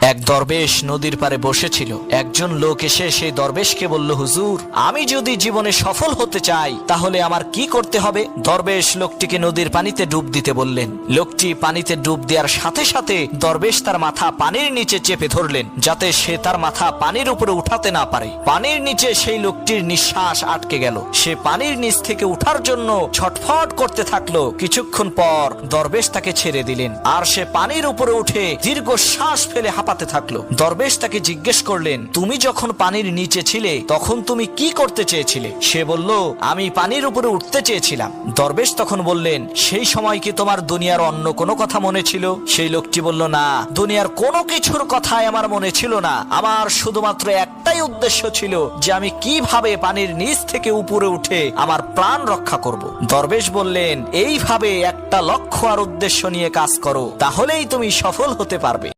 এক দরবেশ নদীর পারে বসেছিল। একজন লোক এসে সেই দরবেশকে বলল, হুজুর, আমি যদি জীবনে সফল হতে চাই তাহলে আমার কি করতে হবে? দরবেশ লোকটিকে নদীর পানিতে ডুব দিতে বললেন। লোকটি পানিতে ডুব দেওয়ার সাথে সাথে দরবেশ তার মাথা পানির নিচে চেপে ধরলেন, যাতে সে তার মাথা পানির উপরে উঠাতে না পারে। পানির নিচে সেই লোকটির নিঃশ্বাস আটকে গেল। সে পানির নিচ থেকে উঠার জন্য ছটফট করতে থাকলো। কিছুক্ষণ পর দরবেশ তাকে ছেড়ে দিলেন, আর সে পানির উপরে উঠে দীর্ঘ শ্বাস ফেলে হাঁপাতে থাকলো। দরবেশ তাকে জিজ্ঞেস করলেন, তুমি যখন পানির নিচে ছিলে তখন তুমি কি করতে চেয়েছিলে? সে বলল, আমি পানির উপরে উঠতে চেয়েছিলাম। দরবেশ তখন বললেন, সেই সময় কি তোমার দুনিয়ার অন্য কোনো কথা মনে ছিল? সেই লোকটি বলল, না, দুনিয়ার কোনো কিছুর কথাই আমার মনে ছিল না। আমার শুধুমাত্র একটাই উদ্দেশ্য ছিল যে আমি কিভাবে পানির নিচ থেকে উপরে উঠে আমার প্রাণ রক্ষা করব। দরবেশ বললেন, এইভাবে একটা লক্ষ্য আর উদ্দেশ্য নিয়ে কাজ করো, তাহলেই তুমি সফল হতে পারবে।